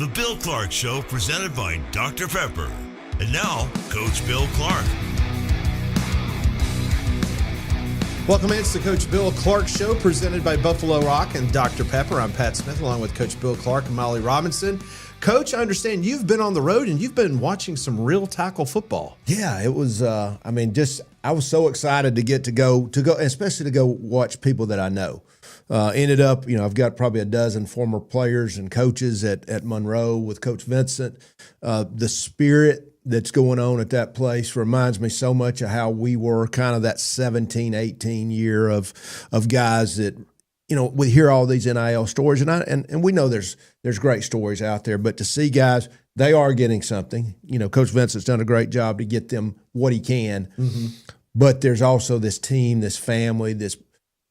The Bill Clark Show, presented by Dr. Pepper. And now, Coach Bill Clark. Welcome in. It's the Coach Bill Clark Show, presented by Buffalo Rock and Dr. Pepper. I'm Pat Smith, along with Coach Bill Clark and Molly Robinson. Coach, I understand you've been on the road and you've been watching some real tackle football. Yeah, it was. I was so excited to get to go, especially to go watch people that I know. Ended up, I've got probably a dozen former players and coaches at Monroe with Coach Vincent. The spirit that's going on at that place reminds me so much of how we were kind of that 17, 18 year of guys that, we hear all these NIL stories, and we know there's great stories out there, but to see guys, they are getting something. Coach Vincent's done a great job to get them what he can, but there's also this team, this family, this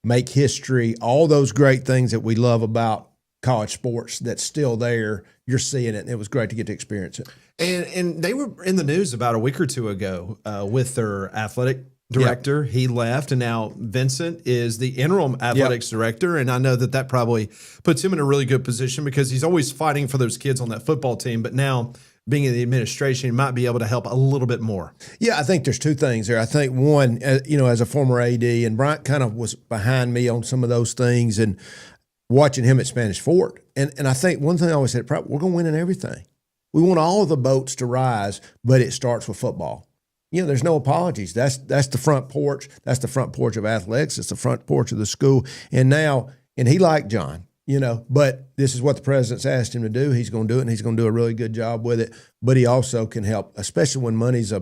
make history, all those great things that we love about college sports that's still there. You're seeing it, and it was great to get to experience it. And they were in the news about a week or two ago with their athletic director. Yep. He left, and now Vincent is the interim athletics director, and I know that probably puts him in a really good position because he's always fighting for those kids on that football team, but now being in the administration, he might be able to help a little bit more. Yeah, I think there's two things there. I think one, as a former AD, and Bryant kind of was behind me on some of those things, and watching him at Spanish Fort. And I think one thing I always said, we're going to win in everything. We want all of the boats to rise, but it starts with football. There's no apologies. That's the front porch. That's the front porch of athletics. It's the front porch of the school. And he liked John, but this is what the president's asked him to do. He's going to do it, and he's going to do a really good job with it. But he also can help, especially when money's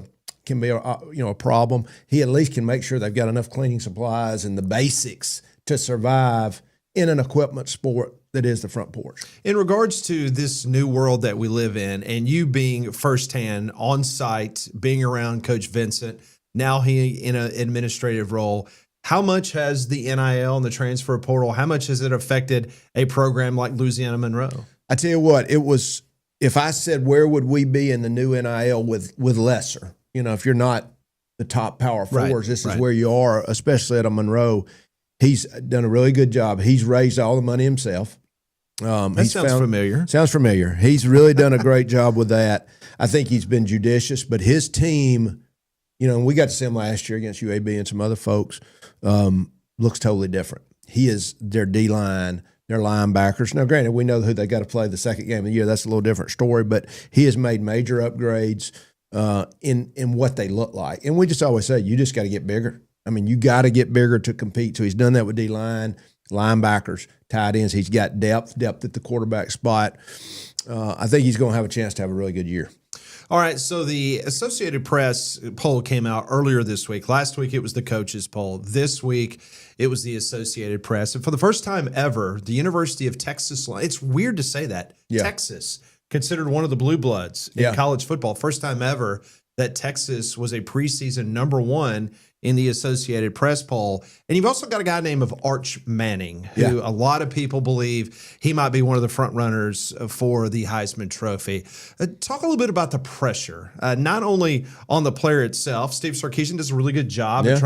can be a problem. He at least can make sure they've got enough cleaning supplies and the basics to survive in an equipment sport that is the front porch. In regards to this new world that we live in, and you being firsthand on site, being around Coach Vincent, now he in an administrative role, how much has the NIL and the transfer portal, how much has it affected a program like Louisiana Monroe? I tell you what, it was, if I said where would we be in the new NIL with lesser, if you're not the top power fours, this is where you are, especially at a Monroe. He's done a really good job. He's raised all the money himself. That sounds familiar. Sounds familiar. He's really done a great job with that. I think he's been judicious, but his team, and we got to see him last year against UAB and some other folks, looks totally different. He is their D-line, their linebackers. Now, granted, we know who they got to play the second game of the year. That's a little different story, but he has made major upgrades in what they look like. And we just always say, you just got to get bigger. You got to get bigger to compete. So he's done that with D-line, linebackers, tight ends. He's got depth at the quarterback spot. I think he's going to have a chance to have a really good year. All right, so the Associated Press poll came out earlier this week. Last week it was the coaches poll. This week it was the Associated Press. And for the first time ever, the University of Texas, it's weird to say that, Texas, considered one of the blue bloods in college football. First time ever that Texas was a preseason number one in the Associated Press poll. And you've also got a guy named Arch Manning, who a lot of people believe he might be one of the front runners for the Heisman Trophy. Talk a little bit about the pressure, not only on the player itself. Steve Sarkisian does a really good job of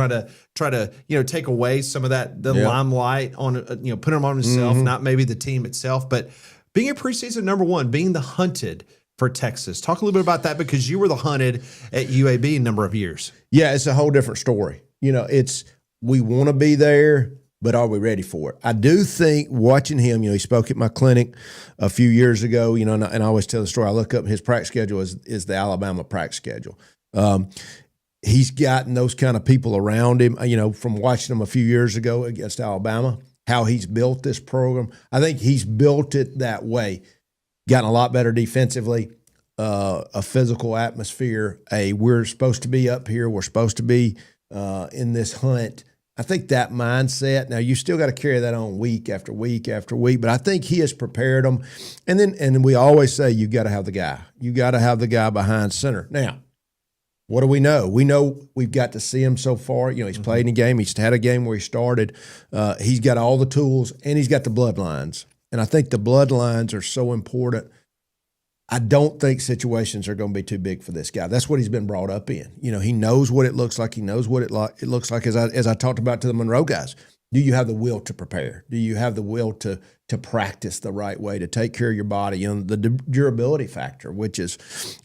try to take away some of the limelight on put him on himself, not maybe the team itself, but being a preseason number one, being the hunted for Texas. Talk a little bit about that, because you were the hunted at UAB a number of years. Yeah, it's a whole different story. It's we want to be there, but are we ready for it? I do think watching him, he spoke at my clinic a few years ago, and I always tell the story. I look up his practice schedule is the Alabama practice schedule. He's gotten those kind of people around him, from watching him a few years ago against Alabama, how he's built this program. I think he's built it that way. Gotten a lot better defensively, a physical atmosphere. We're supposed to be up here. We're supposed to be in this hunt. I think that mindset. Now you still got to carry that on week after week after week, but I think he has prepared them. And we always say you got to have the guy. You got to have the guy behind center. Now, what do we know? We know we've got to see him so far. He's played in a game. He's had a game where he started. He's got all the tools, and he's got the bloodlines. And I think the bloodlines are so important. I don't think situations are going to be too big for this guy. That's what he's been brought up in. He knows what it looks like. He knows what it looks like, as I talked about to the Monroe guys. Do you have the will to prepare? Do you have the will to practice the right way, to take care of your body? You know, the durability factor, which is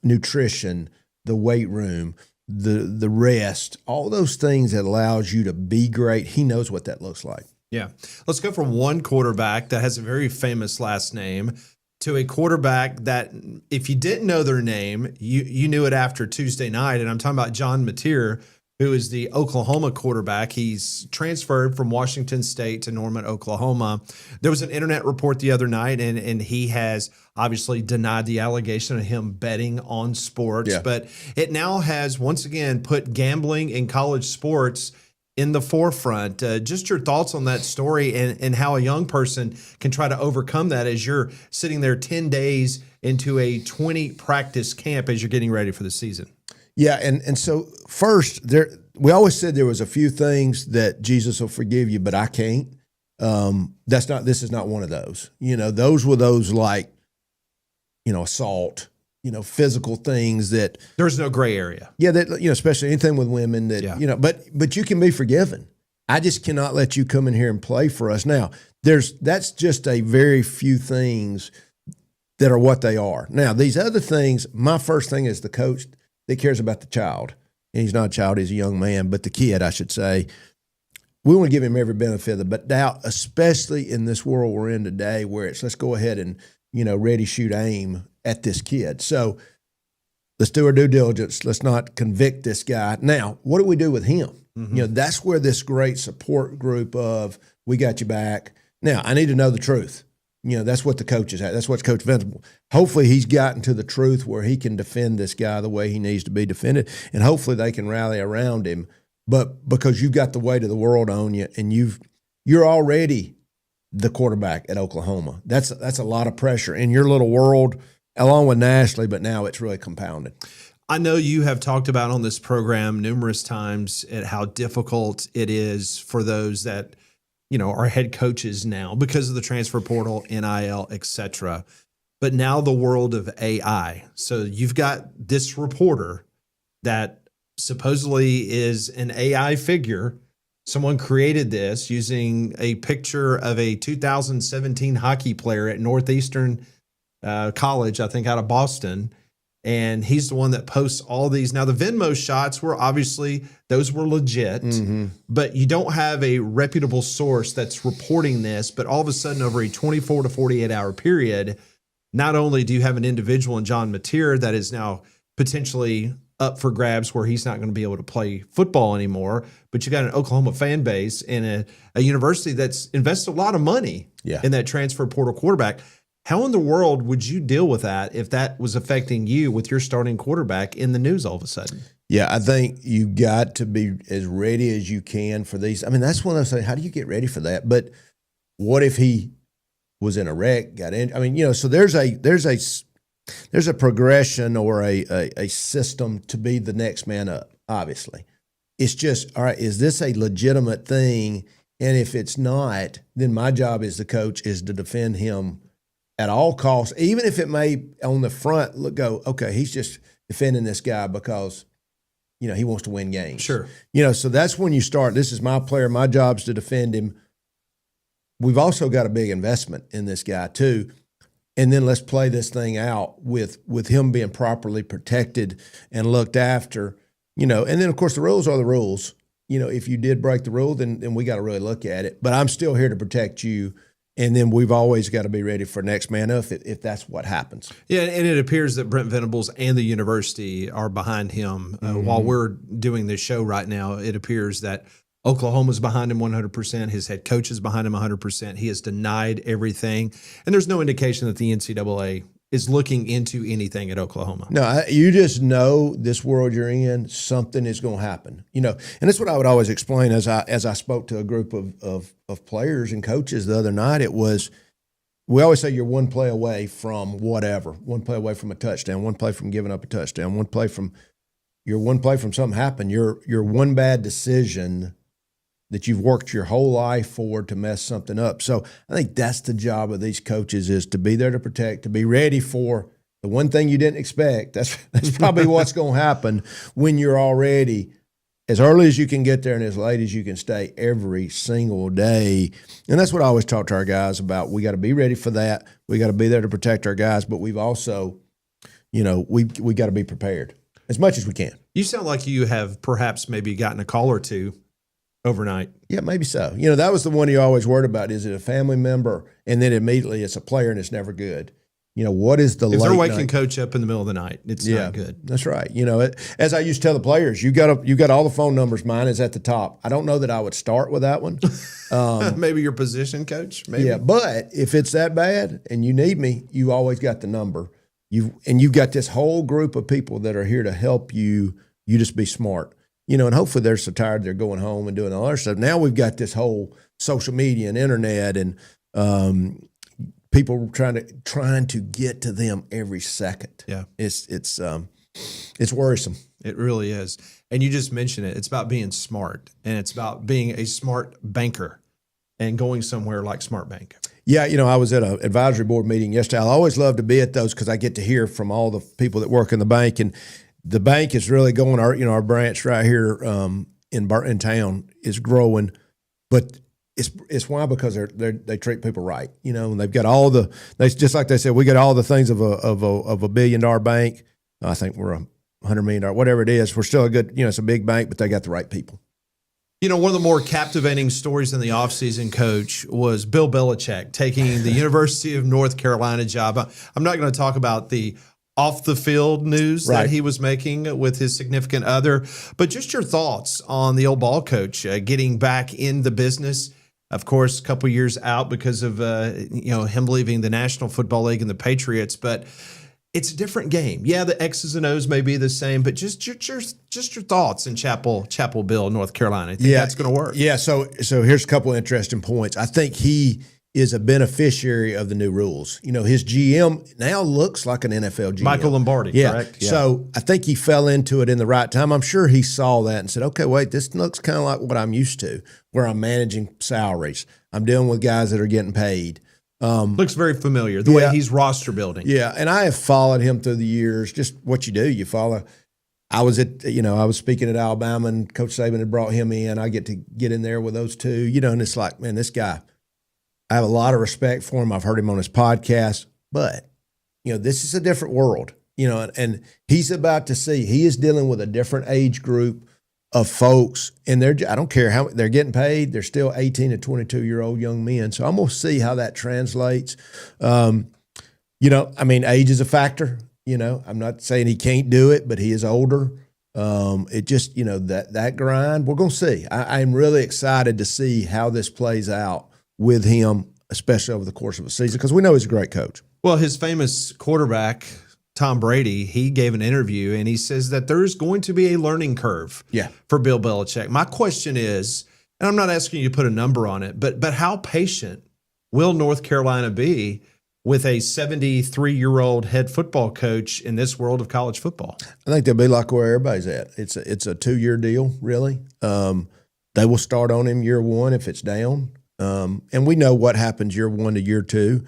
nutrition, the weight room, the rest, all those things that allows you to be great. He knows what that looks like. Yeah. Let's go from one quarterback that has a very famous last name to a quarterback that if you didn't know their name, you knew it after Tuesday night. And I'm talking about John Mateer, who is the Oklahoma quarterback. He's transferred from Washington State to Norman, Oklahoma. There was an internet report the other night, and he has obviously denied the allegation of him betting on sports. Yeah. But it now has once again put gambling in college sports in the forefront. Just your thoughts on that story and how a young person can try to overcome that as you're sitting there 10 days into a 20 practice camp as you're getting ready for the season. Yeah, and so first, we always said there was a few things that Jesus will forgive you, but I can't. This is not one of those. You know, those were those like, you know, assault, you know, physical things that there's no gray area. Yeah, that, you know, especially anything with women that, yeah. You know, but you can be forgiven. I just cannot let you come in here and play for us. Now, that's just a very few things that are what they are. Now, these other things, my first thing is the coach that cares about the child. And he's not a child, he's a young man, but the kid, I should say. We want to give him every benefit of the doubt, especially in this world we're in today where it's let's go ahead and, you know, ready, shoot, aim at this kid. So let's do our due diligence. Let's not convict this guy. Now, what do we do with him? Mm-hmm. You know, that's where this great support group of we got you back. Now, I need to know the truth. You know, that's what the coach is at. That's what's Coach Venable. Hopefully he's gotten to the truth where he can defend this guy the way he needs to be defended, and hopefully they can rally around him. But because you've got the weight of the world on you and you're already the quarterback at Oklahoma, that's a lot of pressure in your little world along with nationally, but now it's really compounded. I know you have talked about on this program numerous times at how difficult it is for those that – you know, are head coaches now because of the transfer portal, NIL, et cetera. But now the world of AI. So you've got this reporter that supposedly is an AI figure. Someone created this using a picture of a 2017 hockey player at Northeastern College, I think out of Boston. And he's the one that posts all these. Now, the Venmo shots were obviously, those were legit, but you don't have a reputable source that's reporting this. But all of a sudden, over a 24 to 48 hour period, not only do you have an individual in John Mateer that is now potentially up for grabs where he's not going to be able to play football anymore, but you got an Oklahoma fan base and a university that's invested a lot of money in that transfer portal quarterback. How in the world would you deal with that if that was affecting you with your starting quarterback in the news all of a sudden? Yeah, I think you got to be as ready as you can for these. I mean, that's one of those things. How do you get ready for that? But what if he was in a wreck, got in? I mean, you know, so there's a progression or a system to be the next man up, obviously. It's just, all right, is this a legitimate thing? And if it's not, then my job as the coach is to defend him at all costs, even if it may on the front go, okay, he's just defending this guy because, you know, he wants to win games. Sure. You know, so that's when you start. This is my player. My job's to defend him. We've also got a big investment in this guy too. And then let's play this thing out with him being properly protected and looked after, you know. And then, of course, the rules are the rules. You know, if you did break the rule, then we got to really look at it. But I'm still here to protect you. And then we've always got to be ready for next man up if that's what happens. Yeah, and it appears that Brent Venables and the university are behind him. While we're doing this show right now, it appears that Oklahoma's behind him 100%. His head coach is behind him 100%. He has denied everything. And there's no indication that the NCAA is looking into anything at Oklahoma. No, you just know this world you're in, something is going to happen. You know, and that's what I would always explain as I spoke to a group of players and coaches the other night. It was, we always say you're one play away from whatever, one play away from a touchdown, one play from giving up a touchdown, one play from something happened. You're one bad decision that you've worked your whole life for to mess something up. So I think that's the job of these coaches, is to be there to protect, to be ready for the one thing you didn't expect. That's probably what's going to happen when you're already as early as you can get there and as late as you can stay every single day. And that's what I always talk to our guys about. We got to be ready for that. We got to be there to protect our guys, but we've also, we got to be prepared as much as we can. You sound like you have perhaps maybe gotten a call or two overnight. Yeah, maybe so. That was the one you always worried about. Is it a family member? And then immediately it's a player and it's never good. What is the if they're late waking night? Coach up in the middle of the night, it's not good. That's right. As I used to tell the players, you got all the phone numbers. Mine is at the top. I don't know that I would start with that one. Maybe your position coach. Maybe. Yeah, but if it's that bad and you need me, you always got the number. You've got this whole group of people that are here to help you. You just be smart. And hopefully they're so tired they're going home and doing all other stuff. Now we've got this whole social media and internet and people trying to get to them every second. Yeah, it's worrisome. It really is. And you just mentioned it. It's about being smart, and it's about being a smart banker and going somewhere like Smart Bank. Yeah, I was at an advisory board meeting yesterday. I always love to be at those because I get to hear from all the people that work in the bank, and the bank is really going. Our branch right here in town is growing, but it's why, because they treat people right, and they've got just like they said, we got all the things of a $1 billion bank. I think we're $100 million, whatever it is. We're still a good, it's a big bank, but they got the right people. One of the more captivating stories in the offseason, Coach, was Bill Belichick taking the University of North Carolina job. I'm not going to talk about the off-the-field news that he was making with his significant other, but just your thoughts on the old ball coach getting back in the business. Of course, a couple years out because of him leaving the National Football League and the Patriots, but it's a different game. Yeah, the X's and O's may be the same, but just your thoughts in Chapel Hill, North Carolina. I think that's going to work. Yeah. So here's a couple of interesting points. I think he is a beneficiary of the new rules. His GM now looks like an NFL GM. Michael Lombardi, correct? Yeah. So I think he fell into it in the right time. I'm sure he saw that and said, okay, wait, this looks kind of like what I'm used to, where I'm managing salaries. I'm dealing with guys that are getting paid. Looks very familiar, the way he's roster building. Yeah, and I have followed him through the years. Just what you do, you follow. I was speaking at Alabama, and Coach Saban had brought him in. I get to get in there with those two, and it's like, man, this guy, I have a lot of respect for him. I've heard him on his podcast, but, this is a different world, and he's about to see, he is dealing with a different age group of folks, and I don't care how they're getting paid. They're still 18 to 22-year-old young men. So I'm going to see how that translates. Age is a factor. I'm not saying he can't do it, but he is older. It just, that grind, we're going to see. I'm really excited to see how this plays out with him, especially over the course of a season, because we know he's a great coach. Well, his famous quarterback, Tom Brady, he gave an interview and he says that there's going to be a learning curve for Bill Belichick. My question is, and I'm not asking you to put a number on it, but how patient will North Carolina be with a 73-year-old head football coach in this world of college football? I think they'll be like where everybody's at. It's a 2-year deal, really. They will start on him year one if it's down. And we know what happens year one to year two.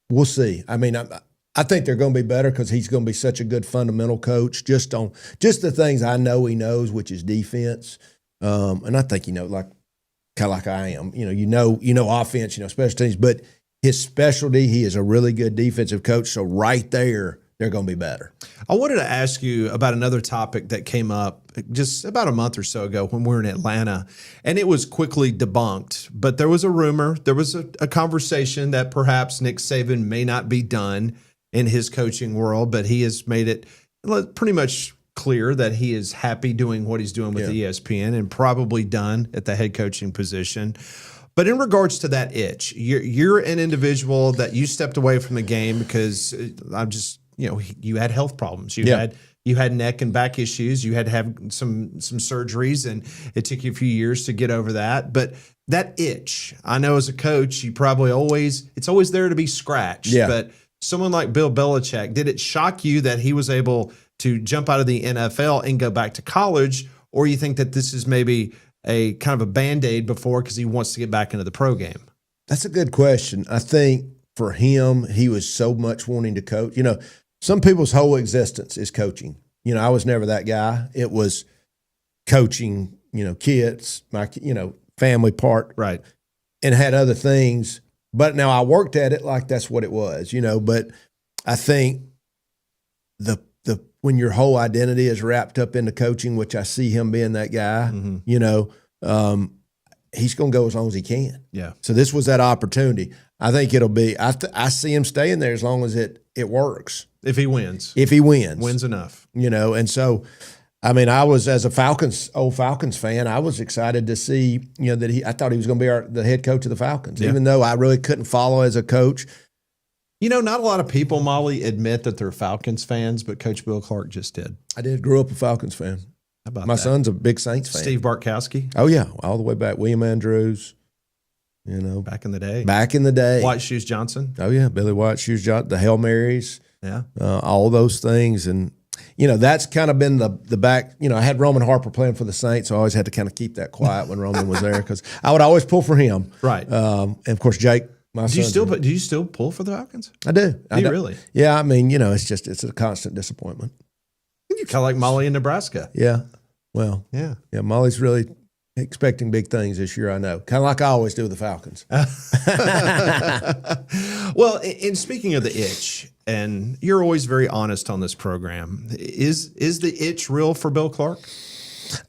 We'll see. I think they're going to be better because he's going to be such a good fundamental coach just the things I know he knows, which is defense. And I think, like kind of like I am, you know offense, special teams, but his specialty, he is a really good defensive coach. So right there, they're going to be better. I wanted to ask you about another topic that came up just about a month or so ago when we were in Atlanta, and it was quickly debunked. But there was a rumor, there was a conversation that perhaps Nick Saban may not be done in his coaching world, but he has made it pretty much clear that he is happy doing what he's doing with ESPN and probably done at the head coaching position. But in regards to that itch, you're an individual that you stepped away from the game because you had health problems. You had neck and back issues. You had to have some surgeries, and it took you a few years to get over that. But that itch, I know as a coach, you probably it's always there to be scratched. Yeah. But someone like Bill Belichick, did it shock you that he was able to jump out of the NFL and go back to college, or you think that this is maybe a kind of a Band-Aid before because he wants to get back into the pro game? That's a good question. I think for him, he was so much wanting to coach. Some people's whole existence is coaching. I was never that guy. It was coaching, kids, my, family part, Right. and had other things. But now I worked at it like that's what it was, but I think the when your whole identity is wrapped up into coaching, which I see him being that guy, he's going to go as long as he can. Yeah. So this was that opportunity. I think it'll be, I see him staying there as long as it works. If he wins. Wins enough. And so, I mean, I was, as a old Falcons fan, I was excited to see, that I thought he was going to be the head coach of the Falcons, even though I really couldn't follow as a coach. Not a lot of people, Molly, admit that they're Falcons fans, but Coach Bill Clark just did. I did grow up a Falcons fan. How about My that? son's a big Saints fan. Steve Bartkowski. Oh, yeah. All the way back. William Andrews, Back in the day. Back in the day. White Shoes Johnson. Oh, yeah. Billy White Shoes Johnson, the Hail Marys. Yeah. All those things. And, that's kind of been the back. I had Roman Harper playing for the Saints, so I always had to kind of keep that quiet when Roman was there because I would always pull for him. Right. And, of course, Jake. Do you still pull for the Falcons? I do. Do you really? Yeah, I mean, it's a constant disappointment. You kind of like Molly in Nebraska. Yeah. Well, Yeah. Molly's really expecting big things this year, I know. Kind of like I always do with the Falcons. Well, and speaking of the itch, and you're always very honest on this program, is the itch real for Bill Clark?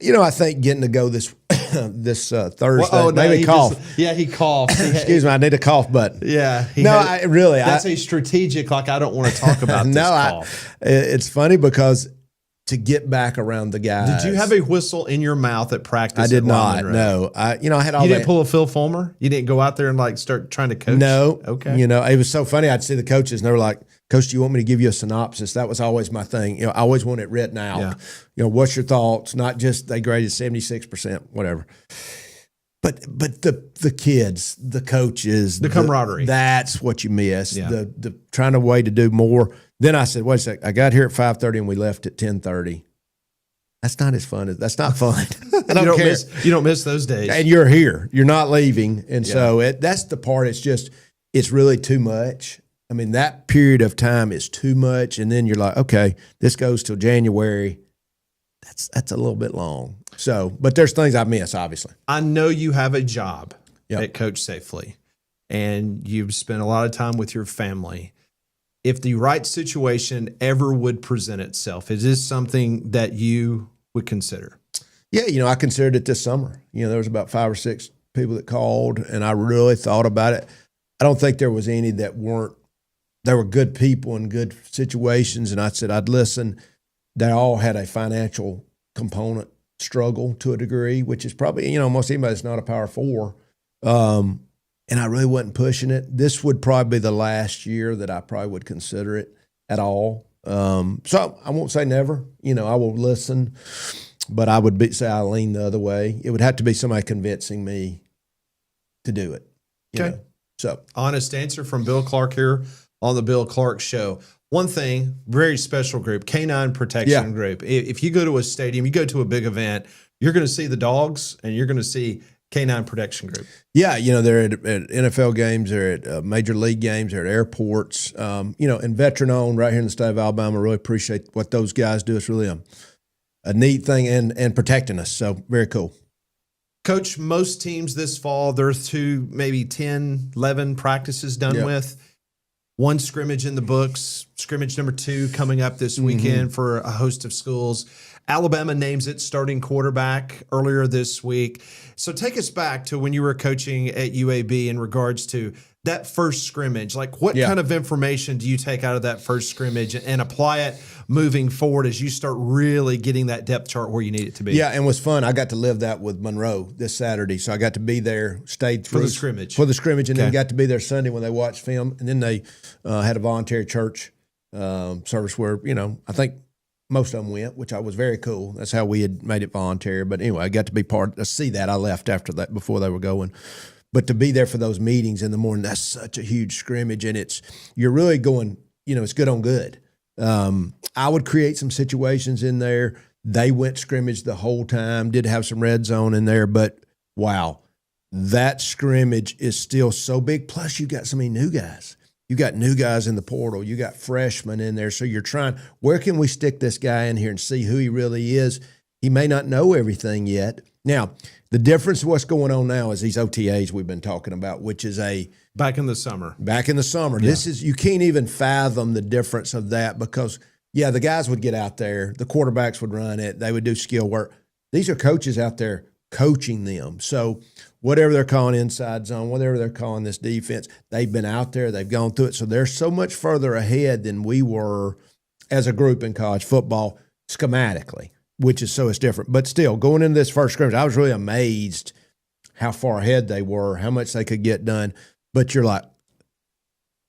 I think getting to go this Thursday. No, maybe cough. He coughed. Excuse me, I need a cough button. Yeah. That's a strategic, I don't want to talk about this cough. It's funny because to get back around the guys. Did you have a whistle in your mouth at practice? I did not. Monroe? No. I had all You that. didn't pull a Phil Fulmer? You didn't go out there and start trying to coach? No. Okay. It was so funny. I'd see the coaches and they were like, Coach, do you want me to give you a synopsis? That was always my thing. I always want it written out. Yeah. What's your thoughts? Not just they graded 76%, whatever. But the kids, the coaches, the camaraderie. That's what you miss. Yeah. The trying to way to do more. Then I said, wait a second. I got here at 5:30 and we left at 10:30. That's not as fun. That's not fun. I don't care. You don't miss those days. And you're here. You're not leaving. And so that's the part. It's really too much. I mean, that period of time is too much. And then you're like, okay, this goes till January. That's a little bit long. So, but there's things I miss, obviously. I know you have a job at Coach Safely, and you've spent a lot of time with your family. If the right situation ever would present itself, is this something that you would consider? Yeah, I considered it this summer. There was about 5 or 6 people that called, and I really thought about it. I don't think there was any that weren't. There were good people in good situations, and I said I'd listen. They all had a financial component struggle to a degree, which is probably, most anybody that's not a Power 4. And I really wasn't pushing it. This would probably be the last year that I probably would consider it at all. So I won't say never. I will listen, but I would say I lean the other way. It would have to be somebody convincing me to do it. Okay. So honest answer from Bill Clark here on the Bill Clark Show. One thing, very special group, Canine Protection Group. If you go to a stadium, you go to a big event, you're going to see the dogs and you're going to see Canine Protection Group. Yeah, they're at NFL games, they're at major league games, they're at airports, and veteran-owned right here in the state of Alabama. Really appreciate what those guys do. It's really a neat thing and protecting us, so very cool. Coach, most teams this fall, there's maybe 10, 11 practices done with. One scrimmage in the books, scrimmage number 2 coming up this weekend for a host of schools. Alabama names its starting quarterback earlier this week. So take us back to when you were coaching at UAB in regards to that first scrimmage. What kind of information do you take out of that first scrimmage and apply it moving forward as you start really getting that depth chart where you need it to be? Yeah, and it was fun. I got to live that with Monroe this Saturday. So I got to be there, stayed through. For the scrimmage, and then got to be there Sunday when they watched film. And then they had a voluntary church service where, I think most of them went, which I was very cool. That's how we had made it voluntary. But anyway, I got to be see that. I left after that before they were going. But to be there for those meetings in the morning, that's such a huge scrimmage. And you're really going, it's good on good. I would create some situations in there. They went scrimmage the whole time, did have some red zone in there. But, wow, that scrimmage is still so big. Plus, you got so many new guys. You got new guys in the portal. You got freshmen in there. So you're trying, where can we stick this guy in here and see who he really is? He may not know everything yet. Now, the difference of what's going on now is these OTAs we've been talking about, which is back in the summer. Yeah. This is, you can't even fathom the difference of that because, yeah, the guys would get out there, the quarterbacks would run it, they would do skill work. These are coaches out there coaching them. So whatever they're calling inside zone, whatever they're calling this defense, they've been out there, they've gone through it. So they're so much further ahead than we were as a group in college football schematically, which is so it's different. But still, going into this first scrimmage, I was really amazed how far ahead they were, how much they could get done. But you're like,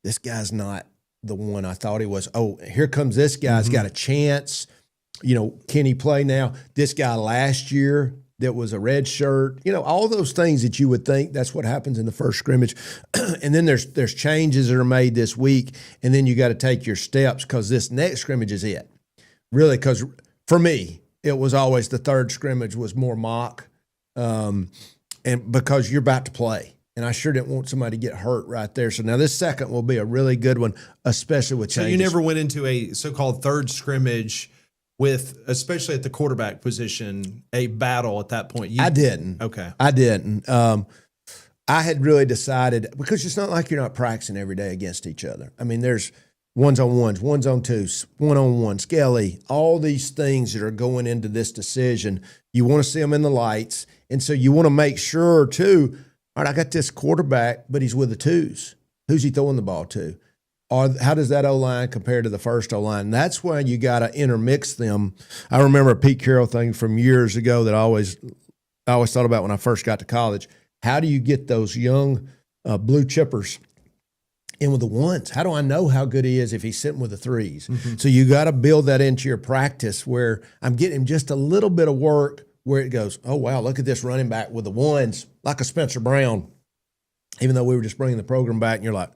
this guy's not the one I thought he was. Oh, here comes this guy. He's got a chance. You know, can he play now? This guy last year that was a red shirt, you know, all those things that you would think that's what happens in the first scrimmage. And then there's changes that are made this week, and then you got to take your steps because this next scrimmage is it. Really, because for me, it was always the third scrimmage was more mock, and because you're about to play. And I sure didn't want somebody to get hurt right there. So now this second will be a really good one, especially with changes. So you never went into a so-called third scrimmage with, especially at the quarterback position, a battle at that point? I didn't. Okay. I didn't. I had really decided, because it's not like you're not practicing every day against each other. I mean, there's ones-on-ones, ones-on-twos, one-on-one, skelly, all these things that are going into this decision. You want to see them in the lights. And so you want to make sure, too, all right, I got this quarterback, but he's with the twos. Who's he throwing the ball to? Or how does that O-line compare to the first O-line? That's why you got to intermix them. I remember a Pete Carroll thing from years ago that I always thought about when I first got to college. How do you get those young blue chippers in with the ones? How do I know how good he is if he's sitting with the threes? Mm-hmm. So you got to build that into your practice where I'm getting him just a little bit of work where it goes, oh, wow, look at this running back with the ones, like a Spencer Brown, even though we were just bringing the program back, and you're like,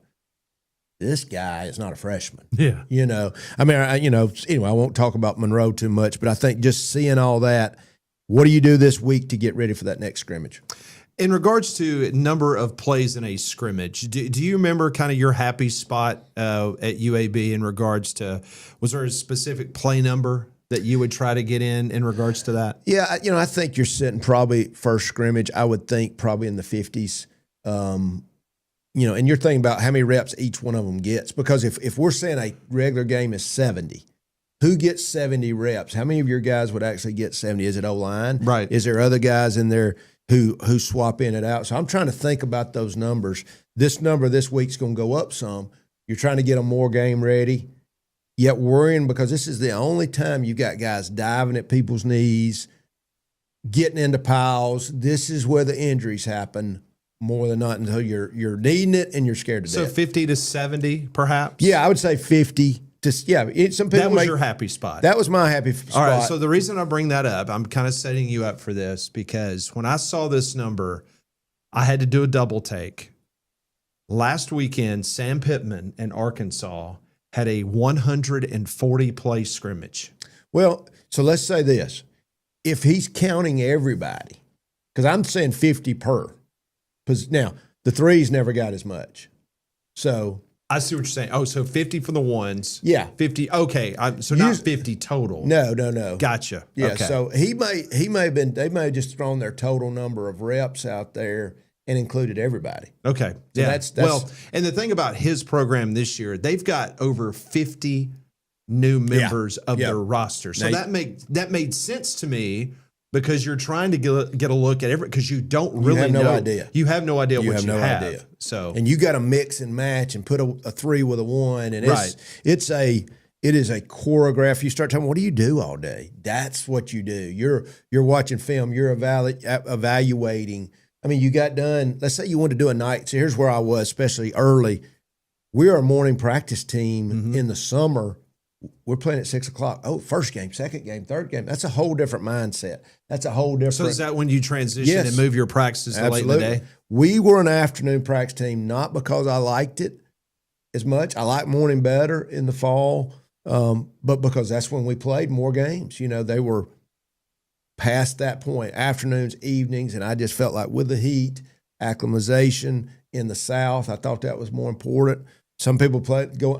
this guy is not a freshman. Yeah. You know, I mean, anyway, I won't talk about Monroe too much, but I think just seeing all that, what do you do this week to get ready for that next scrimmage? In regards to number of plays in a scrimmage, do you remember kind of your happy spot at UAB in regards to, was there a specific play number that you would try to get in regards to that? Yeah, I think you're sitting probably first scrimmage, I would think probably in the 50s. And you're thinking about how many reps each one of them gets. Because if we're saying a regular game is 70, who gets 70 reps? How many of your guys would actually get 70? Is it O-line? Right. Is there other guys in there who swap in and out? So I'm trying to think about those numbers. This number this week's going to go up some. You're trying to get them more game ready, yet worrying because this is the only time you've got guys diving at people's knees, getting into piles. This is where the injuries happen. More than not until you're needing it and you're scared to death. So 50 to 70, perhaps? Yeah, I would say 50. Some people that was your happy spot. That was my happy spot. All right, so the reason I bring that up, I'm kind of setting you up for this because when I saw this number, I had to do a double take. Last weekend, Sam Pittman in Arkansas had a 140-play scrimmage. Well, so let's say this. If he's counting everybody, because I'm saying 50 per. Now, the threes never got as much. So I see what you're saying. Oh, so 50 for the ones. Yeah. 50. Okay. So not 50 total. No. Gotcha. Yeah. Okay. So they may have just thrown their total number of reps out there and included everybody. Okay. So yeah. That's well, and the thing about his program this year, they've got over 50 new members of their roster. So that made sense to me. Because you're trying to get a look at every, because you don't really know. You have no idea. You have no idea what you have. Idea. So, and you got to mix and match and put a three with a one, and it is a choreograph. You start talking, what do you do all day? That's what you do. You're watching film. You're evaluating. I mean, you got done. Let's say you want to do a night. So here's where I was, especially early. We're a morning practice team in the summer. We're playing at 6 o'clock. Oh, first game, second game, third game. That's a whole different mindset. That's a whole different. So is that when you transition and move your practices to late in the day? We were an afternoon practice team, not because I liked it as much. I like morning better in the fall, but because that's when we played more games. They were past that point, afternoons, evenings, and I just felt like with the heat, acclimatization in the South, I thought that was more important. Some people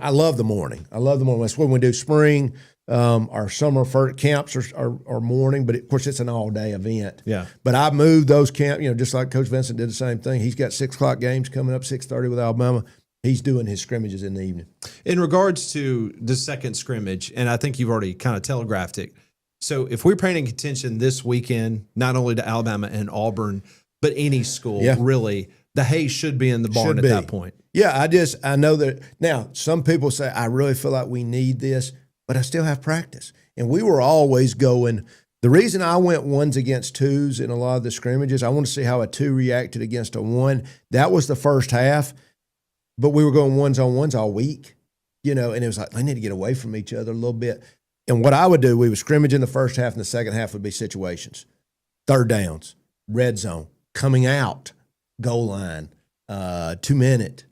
I love the morning. That's when we do spring. Our summer first camps are morning, but of course it's an all-day event. Yeah. But I moved those camps, just like Coach Vincent did the same thing. He's got 6 o'clock games coming up, 6:30 with Alabama. He's doing his scrimmages in the evening. In regards to the second scrimmage, and I think you've already kind of telegraphed it. So if we're paying attention this weekend, not only to Alabama and Auburn, but any school, really, the hay should be in the barn at that point. Yeah, I know that. Now, some people say, I really feel like we need this, but I still have practice. And we were always going. The reason I went 1s against 2s in a lot of the scrimmages, I want to see how a 2 reacted against a 1. That was the first half. But we were going 1s-on-1s all week, and it was like, they need to get away from each other a little bit. And what I would do, we would scrimmage in the first half, and the second half would be situations. 3rd downs, red zone, coming out, goal line, 2-minute.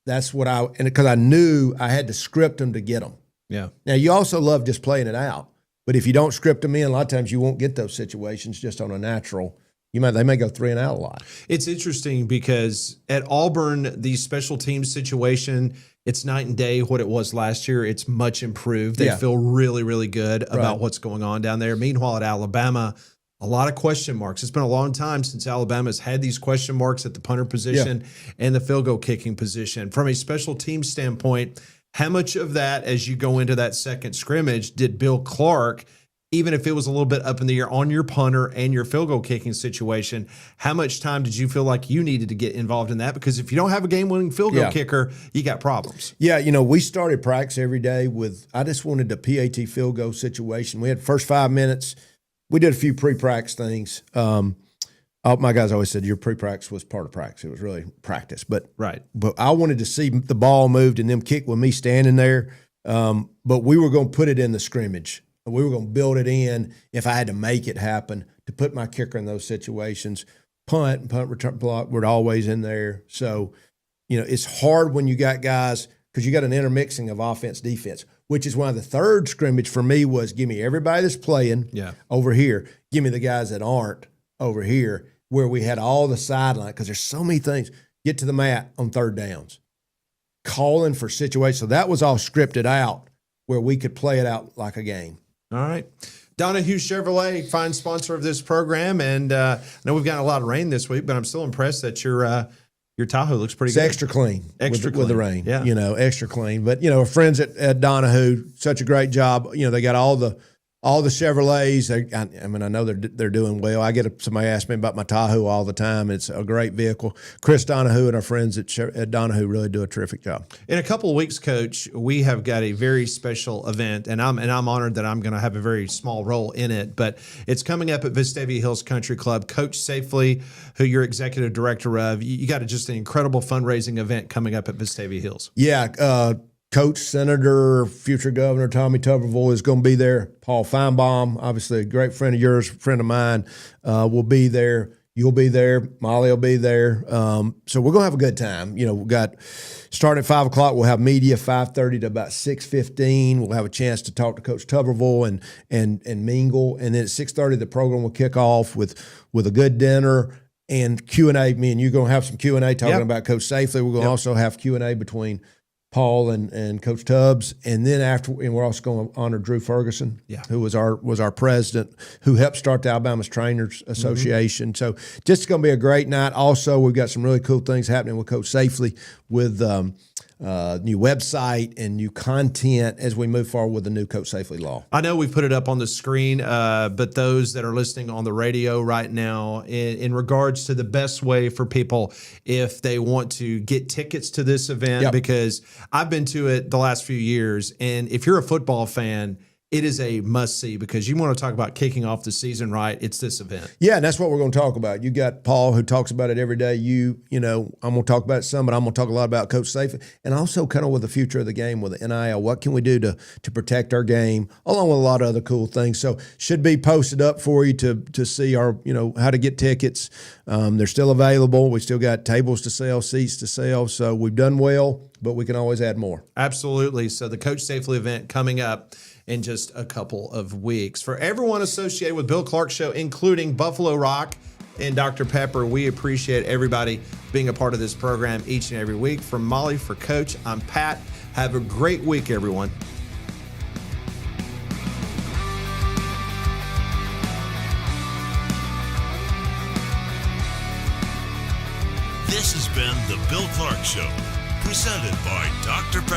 That's what and because I knew I had to script them to get them. Yeah. Now, you also love just playing it out. But if you don't script them in, a lot of times you won't get those situations just on a natural. They may go 3 and out a lot. It's interesting because at Auburn, the special teams situation, it's night and day what it was last year. It's much improved. They feel really, really good about what's going on down there. Meanwhile, at Alabama, a lot of question marks. It's been a long time since Alabama's had these question marks at the punter position and the field goal kicking position. From a special teams standpoint, how much of that, as you go into that second scrimmage, did Bill Clark, even if it was a little bit up in the air on your punter and your field goal kicking situation, how much time did you feel like you needed to get involved in that? Because if you don't have a game-winning field goal kicker, you got problems. Yeah, we started practice every day I just wanted the PAT field goal situation. We had first 5 minutes. We did a few pre-practice things. My guys always said your pre-practice was part of practice. It was really practice. But I wanted to see the ball moved and them kick with me standing there. But we were going to put it in the scrimmage. We were going to build it in if I had to make it happen to put my kicker in those situations. Punt, return, block, we're always in there. So, it's hard when you got guys because you got an intermixing of offense, defense, which is why the third scrimmage for me was give me everybody that's playing over here. Give me the guys that aren't over here where we had all the sideline because there's so many things. Get to the mat on 3rd downs. Calling for situations. So that was all scripted out where we could play it out like a game. All right. Donahue Chevrolet, fine sponsor of this program. And I know we've gotten a lot of rain this week, but I'm still impressed that your Tahoe looks pretty good. It's extra clean with the rain, extra clean. But, our friends at Donahue, such a great job. They got all the Chevrolets. I know they're doing well. I get somebody ask me about my Tahoe all the time. It's a great vehicle. Chris Donahue and our friends at Donahue really do a terrific job. In a couple of weeks, Coach, we have got a very special event, and I'm honored that I'm going to have a very small role in it. But it's coming up at Vestavia Hills Country Club. Coach Safely, who you're executive director of, you got just an incredible fundraising event coming up at Vestavia Hills. Yeah. Coach, Senator, future Governor Tommy Tuberville is going to be there. Paul Feinbaum, obviously a great friend of yours, friend of mine, will be there. You'll be there. Molly will be there. So we're going to have a good time. We got starting at 5 o'clock. We'll have media 5:30 to about 6:15. We'll have a chance to talk to Coach Tuberville and mingle. And then at 6:30, the program will kick off with a good dinner and Q&A. Me and you going to have some Q&A talking about Coach Safely. We're going to also have Q&A between Paul and Coach Tubbs, and then we're also going to honor Drew Ferguson, who was our president, who helped start the Alabama's Trainers Association. So just going to be a great night. Also, we've got some really cool things happening with Coach Safely with new website and new content as we move forward with the new Coach Safely law. I know we've put it up on the screen, but those that are listening on the radio right now, in regards to the best way for people if they want to get tickets to this event, because I've been to it the last few years, and if you're a football fan, it is a must-see because you want to talk about kicking off the season right. It's this event. Yeah, and that's what we're going to talk about. You got Paul who talks about it every day. I'm going to talk about it some, but I'm going to talk a lot about Coach Safely and also kind of with the future of the game with the NIL. What can we do to protect our game, along with a lot of other cool things. So should be posted up for you to see our, how to get tickets. They're still available. We still got tables to sell, seats to sell. So we've done well, but we can always add more. Absolutely. So the Coach Safely event coming up in just a couple of weeks. For everyone associated with Bill Clark Show, including Buffalo Rock and Dr. Pepper, we appreciate everybody being a part of this program each and every week. From Molly, for Coach, I'm Pat. Have a great week, everyone. This has been the Bill Clark Show, presented by Dr. Pepper.